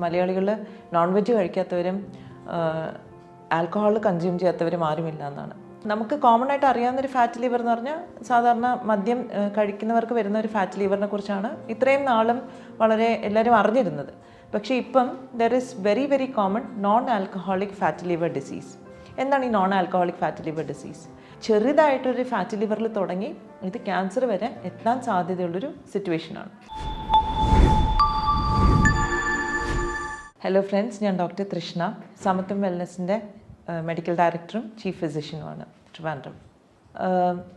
മലയാളികൾ non veg കഴിക്കാത്തവരും alcohol consume ചെയ്യാത്തവരും ആരുമില്ല എന്നാണ്. നമുക്ക് കോമൺ ആയിട്ട് അറിയാവുന്നൊരു ഫാറ്റ് ലിവർ എന്ന് പറഞ്ഞാൽ സാധാരണ മദ്യം കഴിക്കുന്നവർക്ക് വരുന്ന ഒരു ഫാറ്റ് ലിവറിനെ കുറിച്ചാണ് ഇത്രയും നാളും വളരെ എല്ലാവരും അറിഞ്ഞിരുന്നത്. പക്ഷേ ഇപ്പം there is very very common non alcoholic fat liver disease. എന്താണ് ഈ non alcoholic fat liver disease? ചെറുതായിട്ടൊരു ഫാറ്റ് ലിവറിൽ തുടങ്ങി ഇത് ക്യാൻസർ വരെ എത്താൻ സാധ്യതയുള്ളൊരു സിറ്റുവേഷനാണ്. ഹലോ ഫ്രണ്ട്സ്, ഞാൻ ഡോക്ടർ തൃഷ്ണ, സമത്വം വെൽനസിൻ്റെ മെഡിക്കൽ ഡയറക്ടറും ചീഫ് ഫിസിഷ്യനുമാണ് ട്രിവാൻഡ്രം.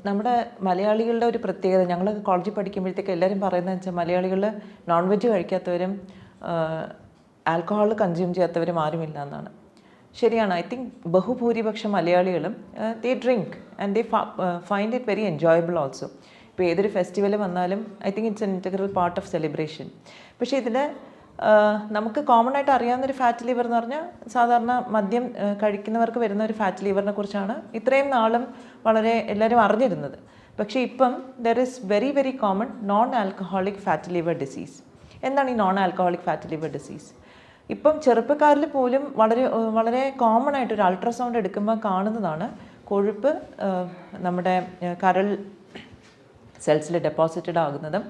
നമ്മുടെ മലയാളികളുടെ ഒരു പ്രത്യേകത, ഞങ്ങൾ കോളേജിൽ പഠിക്കുമ്പോഴത്തേക്ക് എല്ലാവരും പറയുന്നത് വെച്ചാൽ മലയാളികൾ നോൺ വെജ് കഴിക്കാത്തവരും ആൽക്കഹോൾ കൺസ്യൂം ചെയ്യാത്തവരും ആരുമില്ല എന്നാണ്. ശരിയാണ്. ഐ തിങ്ക് ബഹുഭൂരിപക്ഷം മലയാളികളും they drink and they find it very enjoyable also. ഇപ്പോൾ ഏതൊരു ഫെസ്റ്റിവൽ വന്നാലും I think it's an integral part of celebration. പക്ഷേ ഇതിൽ നമുക്ക് കോമൺ ആയിട്ട് അറിയാവുന്നൊരു ഫാറ്റ് ലിവർ എന്ന് പറഞ്ഞാൽ സാധാരണ മദ്യം കഴിക്കുന്നവർക്ക് വരുന്ന ഒരു ഫാറ്റ് ലിവറിനെ കുറിച്ചാണ് ഇത്രയും നാളും വളരെ എല്ലാവരും അറിഞ്ഞിരുന്നത്. പക്ഷേ ഇപ്പം there is very very common non alcoholic fat liver disease. എന്താണ് ഈ non alcoholic fat liver disease? ഇപ്പം ചെറുപ്പക്കാരിൽ പോലും വളരെ വളരെ കോമൺ ആയിട്ടൊരു അൾട്രാസൗണ്ട് എടുക്കുമ്പോൾ കാണുന്നതാണ് കൊഴുപ്പ് നമ്മുടെ കരൾ സെൽസിൽ ഡെപ്പോസിറ്റഡ് ആകുന്നതും.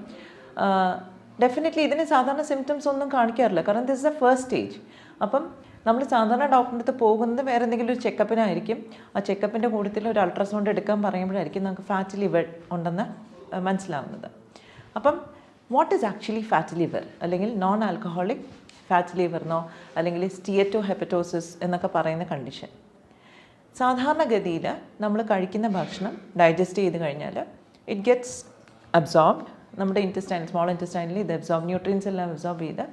ഡെഫിനറ്റ്ലി ഇതിന് സാധാരണ സിംറ്റംസ് ഒന്നും കാണിക്കാറില്ല, കാരണം this is the first stage. അപ്പം നമ്മൾ സാധാരണ ഡോക്ടറിൻ്റെ അടുത്ത് പോകുന്നത് വേറെ എന്തെങ്കിലും ഒരു ചെക്കപ്പിനായിരിക്കും. ആ ചെക്കപ്പിൻ്റെ കൂട്ടത്തിൽ ഒരു അൾട്രാസൗണ്ട് എടുക്കാൻ പറയുമ്പോഴായിരിക്കും നമുക്ക് ഫാറ്റ് ലിവർ ഉണ്ടെന്ന് മനസ്സിലാവുന്നത്. അപ്പം what is actually fat liver, അല്ലെങ്കിൽ നോൺ ആൽക്കഹോളിക് ഫാറ്റ് ലിവറിനോ അല്ലെങ്കിൽ സ്റ്റിയറ്റോ ഹെപ്പറ്റോസിസ് എന്നൊക്കെ പറയുന്ന കണ്ടീഷൻ. സാധാരണഗതിയിൽ നമ്മൾ കഴിക്കുന്ന ഭക്ഷണം ഡൈജസ്റ്റ് ചെയ്ത് കഴിഞ്ഞാൽ ഇറ്റ് ഗെറ്റ്സ് അബ്സോർബ്ഡ്. നമ്മുടെ സ്മോൾ ഇൻറ്റസ്റ്റൈനിൽ ഇത് ന്യൂട്രിയൻസ് എല്ലാം അബ്സോർബ് ചെയ്ത്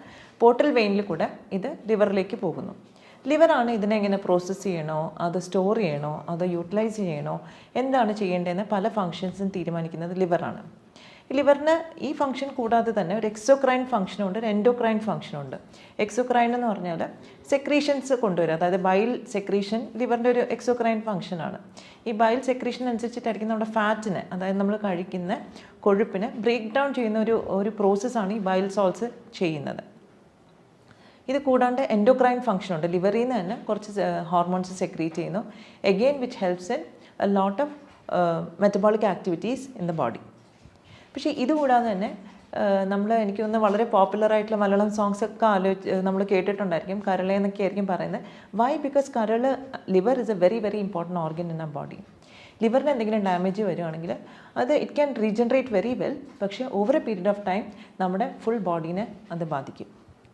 പോർട്ടൽ വെയിനിൽ കൂടെ ഇത് ലിവറിലേക്ക് പോകുന്നു. ലിവറാണ് ഇതിനെ എങ്ങനെ പ്രോസസ്സ് ചെയ്യണോ, അത് സ്റ്റോർ ചെയ്യണോ, അത് യൂട്ടിലൈസ് ചെയ്യണോ, എന്താണ് ചെയ്യേണ്ടതെന്ന് പല ഫങ്ഷൻസും തീരുമാനിക്കുന്നത് ലിവറാണ്. ലിവറിന് ഈ ഫംഗ്ഷൻ കൂടാതെ തന്നെ ഒരു എക്സോക്രൈൻ ഫംഗ്ഷനുണ്ട്, ഒരു എൻഡോക്രൈൻ ഫംഗ്ഷനുണ്ട്. എക്സോക്രൈൻ എന്ന് പറഞ്ഞാൽ സെക്രീഷൻസ് കൊണ്ടുവരും, അതായത് ബൈൽ സെക്രീഷൻ ലിവറിൻ്റെ ഒരു എക്സോക്രൈൻ ഫംഗ്ഷനാണ്. ഈ ബൈൽ സെക്രീഷൻ അനുസരിച്ചിട്ടായിരിക്കും നമ്മുടെ ഫാറ്റിന്, അതായത് നമ്മൾ കഴിക്കുന്ന കൊഴുപ്പിന് ബ്രേക്ക് ഡൗൺ ചെയ്യുന്ന ഒരു പ്രോസസ്സാണ് ഈ ബൈൽ സോൾസ് ചെയ്യുന്നത്. ഇത് കൂടാണ്ട് എൻഡോക്രൈൻ ഫംഗ്ഷനുണ്ട്. ലിവറിൽ നിന്ന് തന്നെ കുറച്ച് ഹോർമോൺസ് സെക്രീറ്റ് ചെയ്യുന്നു, again which helps in A lot of metabolic activities in the body. പക്ഷേ ഇതുകൂടാതെ തന്നെ എനിക്ക് തോന്നുന്നു വളരെ പോപ്പുലറായിട്ടുള്ള മലയാളം സോങ്സ് ഒക്കെ നമ്മൾ കേട്ടിട്ടുണ്ടായിരിക്കും. കരളെ എന്നൊക്കെ ആയിരിക്കും പറയുന്നത്. Why? Because liver is a very very important organ in the body. ലിവറിന് എന്തെങ്കിലും ഡാമേജ് വരുവാണെങ്കിൽ അത് it can regenerate very well, പക്ഷേ over a period of time നമ്മുടെ ഫുൾ ബോഡീനെ അത് ബാധിക്കും.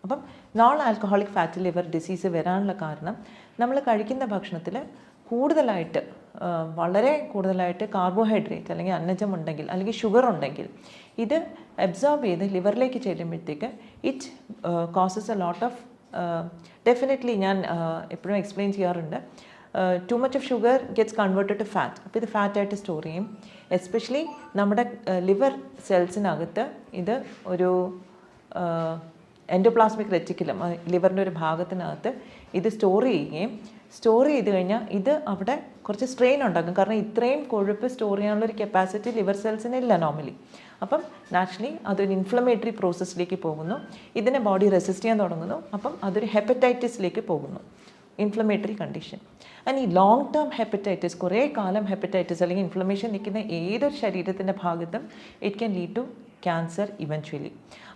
അപ്പം non alcoholic fat liver disease വരാനുള്ള കാരണം നമ്മൾ കഴിക്കുന്ന ഭക്ഷണത്തിൽ വളരെ കൂടുതലായിട്ട് കാർബോഹൈഡ്രേറ്റ് അല്ലെങ്കിൽ അന്നജം ഉണ്ടെങ്കിൽ അല്ലെങ്കിൽ ഷുഗർ ഉണ്ടെങ്കിൽ ഇത് അബ്സോർബ് ചെയ്ത് ലിവറിലേക്ക് ചെല്ലുമ്പോഴത്തേക്ക് it causes a lot of definitely ഞാൻ എപ്പോഴും എക്സ്പ്ലെയിൻ ചെയ്യാറുണ്ട്, too much of sugar gets converted to fat. അപ്പോൾ ഇത് ഫാറ്റായിട്ട് സ്റ്റോർ ചെയ്യും. എസ്പെഷ്യലി നമ്മുടെ ലിവർ സെൽസിനകത്ത് ഇത് ഒരു എൻഡോപ്ലാസ്മിക് റെറ്റിക്കുലം, ലിവറിൻ്റെ ഒരു ഭാഗത്തിനകത്ത് ഇത് സ്റ്റോർ ചെയ്ത് കഴിഞ്ഞാൽ ഇത് അവിടെ കുറച്ച് സ്ട്രെയിൻ ഉണ്ടാക്കും. കാരണം ഇത്രയും കൊഴുപ്പ് സ്റ്റോർ ചെയ്യാനുള്ളൊരു കപ്പാസിറ്റി ലിവർ സെൽസിന് ഇല്ല നോർമലി. അപ്പം നാച്ചുറലി അതൊരു ഇൻഫ്ലമേറ്ററി പ്രോസസ്സിലേക്ക് പോകുന്നു, ഇതിനെ ബോഡി റെസിസ്റ്റ് ചെയ്യാൻ തുടങ്ങുന്നു. അപ്പം അതൊരു ഹെപ്പറ്റൈറ്റിസിലേക്ക് പോകുന്നു, ഇൻഫ്ലമേറ്ററി കണ്ടീഷൻ. ആൻഡ് ഈ ലോങ് ടേം ഹെപ്പറ്റൈറ്റിസ്, കുറേ കാലം ഹെപ്പറ്റൈറ്റിസ് അല്ലെങ്കിൽ ഇൻഫ്ലമേഷൻ നിൽക്കുന്ന ഏതൊരു ശരീരത്തിൻ്റെ ഭാഗത്തും it can lead to cancer eventually.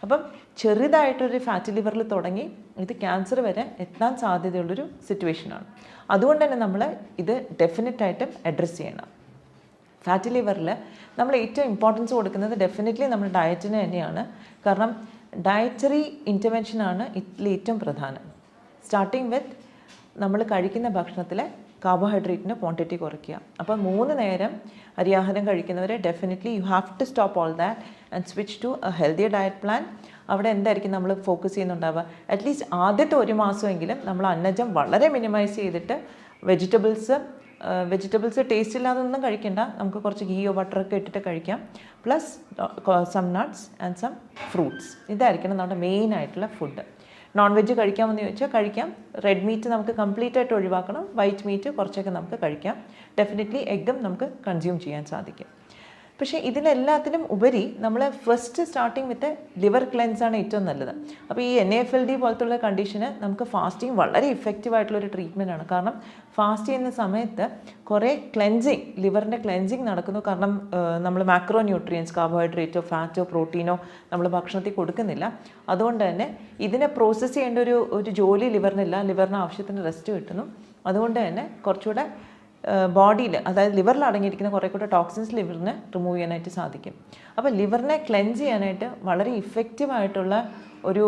അപ്പം ചെറുതായിട്ടൊരു ഫാറ്റ് ലിവറിൽ തുടങ്ങി ഇത് ക്യാൻസർ വരെ എത്താൻ സാധ്യതയുള്ളൊരു സിറ്റുവേഷനാണ്. അതുകൊണ്ട് തന്നെ നമ്മൾ ഇത് ഡെഫിനറ്റായിട്ടും അഡ്രസ്സ് ചെയ്യണം. ഫാറ്റ് ലിവറിൽ നമ്മൾ ഏറ്റവും ഇമ്പോർട്ടൻസ് കൊടുക്കുന്നത് ഡെഫിനറ്റ്ലി നമ്മുടെ ഡയറ്റിന് തന്നെയാണ്. കാരണം ഡയറ്ററി ഇൻ്റർവെൻഷനാണ് ഇതിൽ ഏറ്റവും പ്രധാനം. സ്റ്റാർട്ടിങ് വിത്ത് നമ്മൾ കഴിക്കുന്ന ഭക്ഷണത്തിലെ കാർബോഹൈഡ്രേറ്റിൻ്റെ ക്വാണ്ടിറ്റി കുറയ്ക്കുക. അപ്പോൾ 3 നേരം അരിയാഹാരം കഴിക്കുന്നവരെ definitely you have to stop all that and switch to a healthy diet plan. അവിടെ എന്തായിരിക്കും നമ്മൾ ഫോക്കസ് ചെയ്യുന്നുണ്ടാവുക? അറ്റ്ലീസ്റ്റ് ആദ്യത്തെ 1 മാസമെങ്കിലും നമ്മൾ അന്നജം വളരെ മിനിമൈസ് ചെയ്തിട്ട് വെജിറ്റബിൾസ് ടേസ്റ്റ് ഇല്ലാതൊന്നും കഴിക്കേണ്ട, നമുക്ക് കുറച്ച് ഗീയോ ബട്ടറൊക്കെ ഇട്ടിട്ട് കഴിക്കാം. Plus some nuts and some fruits. ഇതായിരിക്കണം നമ്മുടെ മെയിൻ ആയിട്ടുള്ള ഫുഡ്. നോൺ വെജ് കഴിക്കാമെന്ന് ചോദിച്ചാൽ കഴിക്കാം. റെഡ് മീറ്റ് നമുക്ക് കംപ്ലീറ്റ് ആയിട്ട് ഒഴിവാക്കണം. വൈറ്റ് മീറ്റ് കുറച്ചൊക്കെ നമുക്ക് കഴിക്കാം. ഡെഫിനറ്റ്ലി എഗ്ഗും നമുക്ക് കൺസ്യൂം ചെയ്യാൻ സാധിക്കും. പക്ഷേ ഇതിനെല്ലാത്തിനും ഉപരി നമ്മൾ ഫസ്റ്റ് സ്റ്റാർട്ടിങ് വിത്ത് ലിവർ ക്ലെൻസാണ് ഏറ്റവും നല്ലത്. അപ്പോൾ ഈ NAFLD പോലത്തുള്ള കണ്ടീഷന് നമുക്ക് ഫാസ്റ്റിംഗ് വളരെ ഇഫക്റ്റീവായിട്ടുള്ളൊരു ട്രീറ്റ്മെൻറ്റാണ്. കാരണം ഫാസ്റ്റ് ചെയ്യുന്ന സമയത്ത് കുറേ ക്ലെൻസിങ്, ലിവറിൻ്റെ ക്ലെൻസിങ് നടക്കുന്നു. കാരണം നമ്മൾ മാക്രോ ന്യൂട്രിയൻസ്, കാർബോഹൈഡ്രേറ്റോ ഫാറ്റോ പ്രോട്ടീനോ നമ്മൾ ഭക്ഷണത്തിൽ കൊടുക്കുന്നില്ല. അതുകൊണ്ട് തന്നെ ഇതിനെ പ്രോസസ്സ് ചെയ്യേണ്ട ഒരു ജോലി ലിവറിനില്ല. ലിവറിന് ആവശ്യത്തിന് റെസ്റ്റ് കിട്ടുന്നു. അതുകൊണ്ട് തന്നെ കുറച്ചുകൂടെ ബോഡിയിൽ, അതായത് ലിവറിൽ അടങ്ങിയിരിക്കുന്ന കുറേ കൂടെ ടോക്സിൻസ് ലിവറിനെ റിമൂവ് ചെയ്യാനായിട്ട് സാധിക്കും. അപ്പോൾ ലിവറിനെ ക്ലെൻസ് ചെയ്യാനായിട്ട് വളരെ ഇഫക്റ്റീവായിട്ടുള്ള ഒരു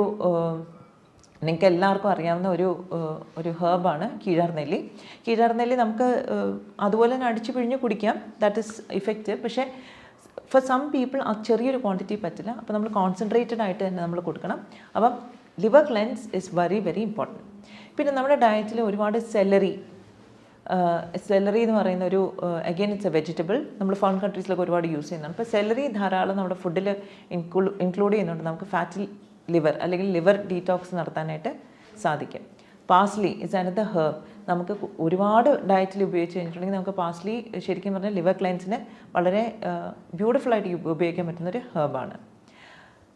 നിങ്ങൾക്ക് എല്ലാവർക്കും അറിയാവുന്ന ഒരു ഹേർബാണ് കീഴാർനെല്ലി. കീഴാർനെല്ലി നമുക്ക് അതുപോലെ തന്നെ അടിച്ചു പിഴിഞ്ഞ് കുടിക്കാം, ദാറ്റ് ഈസ് ഇഫക്റ്റീവ്. പക്ഷേ ഫോർ സം പീപ്പിൾ ആ ചെറിയൊരു ക്വാണ്ടിറ്റി പറ്റില്ല. അപ്പോൾ നമ്മൾ കോൺസെൻട്രേറ്റഡ് ആയിട്ട് തന്നെ നമ്മൾ കൊടുക്കണം. അപ്പം liver cleanse is very very important. പിന്നെ നമ്മുടെ ഡയറ്റിൽ ഒരുപാട് സെലറി എന്ന് പറയുന്ന ഒരു അഗെയിൻ ഇറ്റ്സ് എ വെജിറ്റബിൾ. നമ്മൾ ഫോറിൻ കൺട്രീസിലൊക്കെ ഒരുപാട് യൂസ് ചെയ്യുന്നതാണ്. അപ്പോൾ സെലറി ധാരാളം നമ്മുടെ ഫുഡിൽ ഇൻക്ലൂഡ് ചെയ്യുന്നുണ്ട്. നമുക്ക് ഫാറ്റ് ലിവർ അല്ലെങ്കിൽ ലിവർ ഡീറ്റോക്സ് നടത്താനായിട്ട് സാധിക്കും. Parsley is another herb. നമുക്ക് ഒരുപാട് ഡയറ്റിൽ ഉപയോഗിച്ച് കഴിഞ്ഞിട്ടുണ്ടെങ്കിൽ നമുക്ക് പാസ്ലി ശരിക്കും പറഞ്ഞാൽ ലിവർ ക്ലെൻസിന് വളരെ ബ്യൂട്ടിഫുള്ളായിട്ട് ഉപയോഗിക്കാൻ പറ്റുന്നൊരു ഹേർബാണ്.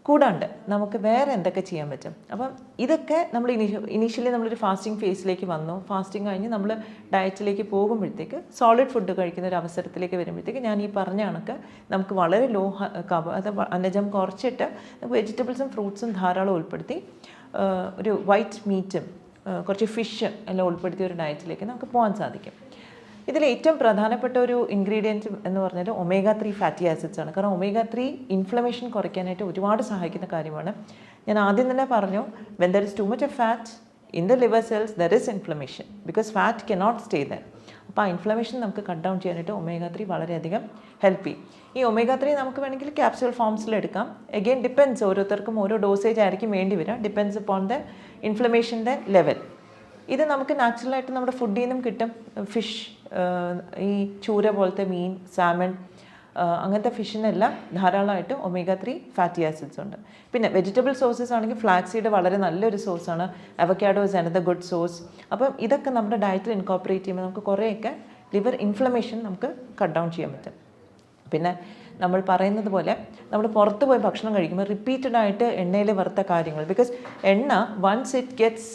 കൂടാണ്ട് നമുക്ക് വേറെ എന്തൊക്കെ ചെയ്യാൻ പറ്റും? അപ്പം ഇതൊക്കെ നമ്മൾ ഇനീഷ്യലി നമ്മളൊരു ഫാസ്റ്റിംഗ് ഫേസിലേക്ക് വന്നു. ഫാസ്റ്റിംഗ് കഴിഞ്ഞ് നമ്മൾ ഡയറ്റിലേക്ക് പോകുമ്പോഴത്തേക്ക് സോളിഡ് ഫുഡ് കഴിക്കുന്ന ഒരു അവസരത്തിലേക്ക് വരുമ്പോഴത്തേക്ക് ഞാൻ ഈ പറഞ്ഞ കണക്ക് നമുക്ക് വളരെ ലോ അന്നജം കുറച്ചിട്ട് വെജിറ്റബിൾസും ഫ്രൂട്ട്സും ധാരാളം ഉൾപ്പെടുത്തി ഒരു വൈറ്റ് മീറ്റും കുറച്ച് ഫിഷ് എല്ലാം ഉൾപ്പെടുത്തിയ ഒരു ഡയറ്റിലേക്ക് നമുക്ക് പോകാൻ സാധിക്കും. ഇതിൽ ഏറ്റവും പ്രധാനപ്പെട്ട ഒരു ഇൻഗ്രീഡിയൻറ്റ് എന്ന് പറഞ്ഞാൽ omega-3 ഫാറ്റി ആസിഡ്സ് ആണ്. കാരണം omega-3 ഇൻഫ്ലമേഷൻ കുറയ്ക്കാനായിട്ട് ഒരുപാട് സഹായിക്കുന്ന കാര്യമാണ്. ഞാൻ ആദ്യം തന്നെ പറഞ്ഞു, when there is too much of fat in the liver cells there is inflammation because fat cannot stay there. അപ്പോൾ ആ ഇൻഫ്ലമേഷൻ നമുക്ക് കട്ട് ഡൗൺ ചെയ്യാനായിട്ട് omega-3 വളരെയധികം ഹെൽപ്പ് ചെയ്യും. ഈ omega-3 നമുക്ക് വേണമെങ്കിൽ ക്യാപ്സ്യൂൾ ഫോംസിൽ എടുക്കാം. എഗെയിൻ ഡിപ്പെൻസ്, ഓരോരുത്തർക്കും ഓരോ ഡോസേജ് ആയിരിക്കും വേണ്ടി വരിക. ഡിപ്പെൻസ് upon the ഇൻഫ്ലമേഷൻ്റെ ലെവൽ. ഇത് നമുക്ക് നാച്ചുറലായിട്ട് നമ്മുടെ ഫുഡിൽ നിന്നും കിട്ടും. ഫിഷ്, ഈ ചൂര പോലത്തെ മീൻ, സാമൺ, അങ്ങനത്തെ ഫിഷിനെല്ലാം ധാരാളമായിട്ട് omega-3 ഫാറ്റി ആസിഡ്സ് ഉണ്ട്. പിന്നെ വെജിറ്റബിൾ സോഴ്സസ് ആണെങ്കിൽ ഫ്ലാക്സ് സീഡ് വളരെ നല്ലൊരു സോഴ്സാണ്. Avocado is another good source. അപ്പം ഇതൊക്കെ നമ്മുടെ ഡയറ്റിൽ ഇൻകോപ്പറേറ്റ് ചെയ്യുമ്പോൾ നമുക്ക് കുറേയൊക്കെ ലിവർ ഇൻഫ്ലമേഷൻ നമുക്ക് കട്ട് ഡൗൺ ചെയ്യാൻ പറ്റും. പിന്നെ നമ്മൾ പറയുന്നത് പോലെ നമ്മൾ പുറത്ത് പോയി ഭക്ഷണം കഴിക്കുമ്പോൾ റിപ്പീറ്റഡ് ആയിട്ട് എണ്ണയിൽ വറുത്ത കാര്യങ്ങൾ, ബിക്കോസ് എണ്ണ വൺസ് ഇറ്റ് ഗെറ്റ്സ്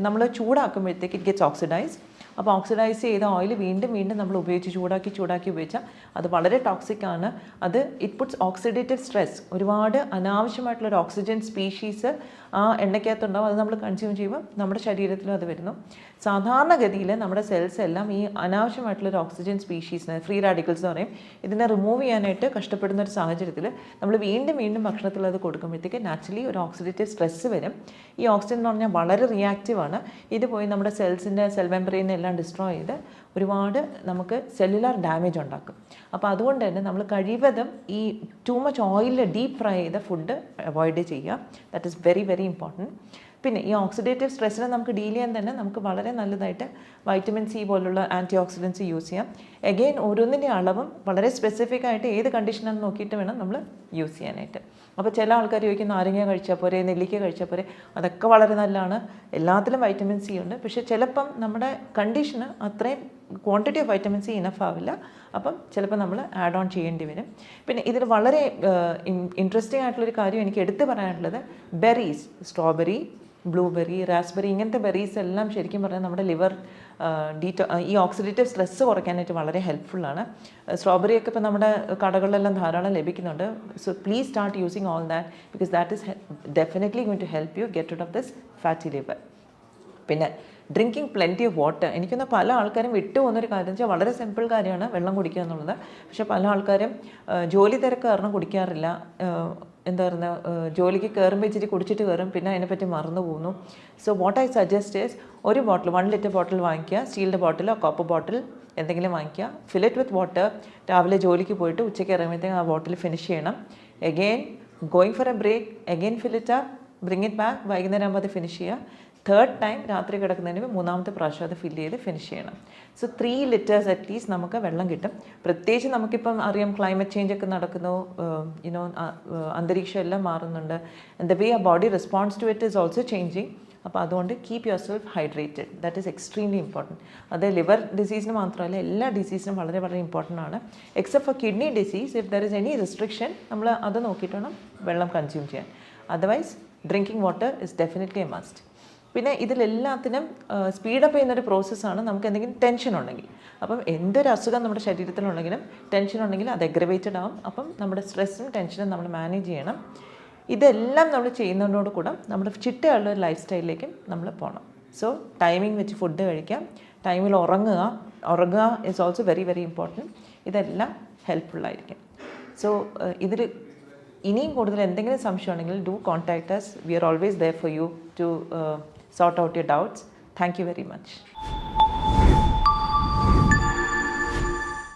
നമ്മൾ ചൂടാക്കുമ്പോഴത്തേക്ക് ഇറ്റ് ഗെറ്റ്സ് ഓക്സിഡൈസ്. അപ്പോൾ ഓക്സിഡൈസ് ചെയ്ത ഓയിൽ വീണ്ടും നമ്മൾ ഉപയോഗിച്ച് ചൂടാക്കി ഉപയോഗിച്ചാൽ അത് വളരെ ടോക്സിക് ആണ്. അത് ഇറ്റ് പുട്ട്സ് ഓക്സിഡേറ്റീവ് സ്ട്രെസ്. ഒരുപാട് അനാവശ്യമായിട്ടുള്ളൊരു ഓക്സിജൻ സ്പീഷീസ് ആ എണ്ണയ്ക്കകത്തുണ്ടാവും. അത് നമ്മൾ കൺസ്യൂം ചെയ്യുമ്പോൾ നമ്മുടെ ശരീരത്തിലും അത് വരുന്നു. സാധാരണഗതിയിൽ നമ്മുടെ സെൽസ് എല്ലാം ഈ അനാവശ്യമായിട്ടുള്ളൊരു ഓക്സിജൻ സ്പീഷീസിനെ, ഫ്രീ റാഡിക്കൽസ് എന്ന് പറയും, ഇതിനെ റിമൂവ് ചെയ്യാനായിട്ട് കഷ്ടപ്പെടുന്ന ഒരു സാഹചര്യത്തിൽ നമ്മൾ വീണ്ടും ഭക്ഷണത്തിൽ അത് കൊടുക്കുമ്പോഴത്തേക്ക് നാച്ചുറലി ഒരു ഓക്സിഡേറ്റീവ് സ്ട്രെസ് വരും. ഈ ഓക്സിജൻ എന്ന് പറഞ്ഞാൽ വളരെ റിയാക്റ്റീവാണ്. ഇത് പോയി നമ്മുടെ സെൽസിൻ്റെ സെൽ മെമ്പറൈനെ എല്ലാം ഡിസ്ട്രോയ് ചെയ്ത് ഒരുപാട് നമുക്ക് സെല്ലുലാർ ഡാമേജ് ഉണ്ടാക്കും. അപ്പോൾ അതുകൊണ്ട് തന്നെ നമ്മൾ കഴിവതും ഈ ടൂ മച്ച് ഓയിലിൽ ഡീപ്പ് ഫ്രൈ ചെയ്ത ഫുഡ് അവോയ്ഡ് ചെയ്യുക. That is very very important. പിന്നെ ഈ ഓക്സിഡേറ്റീവ് സ്ട്രെസ്സിനെ നമുക്ക് ഡീൽ ചെയ്യാൻ തന്നെ നമുക്ക് വളരെ നല്ലതായിട്ട് വൈറ്റമിൻ സി പോലുള്ള ആൻറ്റി ഓക്സിഡൻസ് യൂസ് ചെയ്യാം. എഗെയിൻ ഓരോന്നിൻ്റെ അളവും വളരെ സ്പെസിഫിക് ആയിട്ട് ഏത് കണ്ടീഷനാണെന്ന് നോക്കിയിട്ട് വേണം നമ്മൾ യൂസ് ചെയ്യാനായിട്ട്. അപ്പോൾ ചില ആൾക്കാർ ചോദിക്കും നാരങ്ങ കഴിച്ചാൽ പോരെ, നെല്ലിക്ക കഴിച്ചാൽ പോരെ. അതൊക്കെ വളരെ നല്ലതാണ്, എല്ലാത്തിലും വൈറ്റമിൻ സി ഉണ്ട്. പക്ഷേ ചിലപ്പം നമ്മുടെ കണ്ടീഷന് അത്രയും quantity of vitamin C enough ആവില്ല. അപ്പം ചിലപ്പോൾ നമ്മൾ ആഡ് ഓൺ ചെയ്യേണ്ടി വരും. പിന്നെ ഇതിൽ വളരെ ഇൻട്രസ്റ്റിംഗ് ആയിട്ടുള്ളൊരു കാര്യം എനിക്ക് എടുത്തു പറയാനുള്ളത്, ബെറീസ്, സ്ട്രോബെറി, ബ്ലൂബെറി, റാസ്ബെറി, ഇങ്ങനത്തെ ബെറീസ് എല്ലാം ശരിക്കും പറഞ്ഞാൽ നമ്മുടെ ലിവർ ഈ ഓക്സിഡേറ്റീവ് സ്ട്രെസ്സ് കുറയ്ക്കാനായിട്ട് വളരെ ഹെൽപ്ഫുള്ളാണ്. സ്ട്രോബെറി ഒക്കെ ഇപ്പോൾ നമ്മുടെ കടകളിലെല്ലാം ധാരാളം ലഭിക്കുന്നുണ്ട്. So please start using all that because that is definitely going to help you get out of this fatty liver. പിന്നെ ഡ്രിങ്കിങ് പ്ലെൻറ്റി ഓഫ് വാട്ടർ. എനിക്കൊന്ന് പല ആൾക്കാരും വിട്ടുപോകുന്നൊരു കാര്യം എന്ന് വെച്ചാൽ വളരെ സിമ്പിൾ കാര്യമാണ് വെള്ളം കുടിക്കുക എന്നുള്ളത്. പക്ഷേ പല ആൾക്കാരും ജോലി തിരക്ക് കാരണം കുടിക്കാറില്ല. എന്താ പറയുക, ജോലിക്ക് കയറുമ്പോൾ ഇച്ചിരി കുടിച്ചിട്ട് കയറും, പിന്നെ അതിനെപ്പറ്റി മറന്നു പോകുന്നു. So what I suggest is ഒരു ബോട്ടിൽ 1 ലിറ്റർ ബോട്ടിൽ വാങ്ങിക്കുക, സ്റ്റീലിൻ്റെ ബോട്ടിലോ കോപ്പർ ബോട്ടിൽ എന്തെങ്കിലും വാങ്ങിക്കുക, ഫിൽ ഇറ്റ് വിത്ത് വാട്ടർ. രാവിലെ ജോലിക്ക് പോയിട്ട് ഉച്ചയ്ക്ക് ഇറങ്ങുമ്പോഴത്തേക്കും ആ ബോട്ടിൽ ഫിനിഷ് ചെയ്യണം. Again going for a break, again fill it up, bring it back, വൈകുന്നേരം ആകുമ്പോൾ അത് ഫിനിഷ് ചെയ്യുക. തേർഡ് ടൈം രാത്രി കിടക്കുന്നതിന് 3ാമത്തെ പ്രാവശ്യം അത് ഫില്ല് ചെയ്ത് ഫിനിഷ് ചെയ്യണം. സോ 3 ലിറ്റേഴ്സ് അറ്റ്ലീസ്റ്റ് നമുക്ക് വെള്ളം കിട്ടും. പ്രത്യേകിച്ച് നമുക്കിപ്പം അറിയാം ക്ലൈമറ്റ് ചേഞ്ച് ഒക്കെ നടക്കുന്നു, അന്തരീക്ഷം എല്ലാം മാറുന്നുണ്ട്. ആൻഡ് ദ വേ ആ body response to it is also changing. അപ്പോൾ അതുകൊണ്ട് keep yourself hydrated, that is extremely important. അത് ലിവർ ഡിസീസിന് മാത്രമല്ല എല്ലാ ഡിസീസിനും വളരെ വളരെ ഇമ്പോർട്ടൻ്റ് ആണ്. Except for kidney disease, if there is any restriction നമ്മൾ അത് നോക്കിയിട്ട് വേണം വെള്ളം കൺസ്യൂം ചെയ്യാൻ. Otherwise drinking water is definitely a must. പിന്നെ ഇതിലെല്ലാത്തിനും സ്പീഡപ്പ് ചെയ്യുന്നൊരു പ്രോസസ്സാണ് നമുക്ക് എന്തെങ്കിലും ടെൻഷൻ ഉണ്ടെങ്കിൽ. അപ്പം എന്തൊരു അസുഖം നമ്മുടെ ശരീരത്തിലുണ്ടെങ്കിലും ടെൻഷൻ ഉണ്ടെങ്കിൽ അത് എഗ്രവേറ്റഡ് ആവും. അപ്പം നമ്മുടെ സ്ട്രെസ്സും ടെൻഷനും നമ്മൾ മാനേജ് ചെയ്യണം. ഇതെല്ലാം നമ്മൾ ചെയ്യുന്നതിനോട് കൂടെ നമ്മുടെ ചിട്ടയുള്ള ഒരു ലൈഫ് സ്റ്റൈലിലേക്കും നമ്മൾ പോകണം. സോ ടൈമിംഗ് വെച്ച് ഫുഡ് കഴിക്കാം, ടൈമിൽ ഉറങ്ങുക is also very very important. ഇതെല്ലാം ഹെൽപ്ഫുള്ളായിരിക്കും. സോ ഇതിൽ ഇനിയും കൂടുതൽ എന്തെങ്കിലും സംശയം ഉണ്ടെങ്കിൽ do contact us. We are always there for you to sort out your doubts. Thank you very much.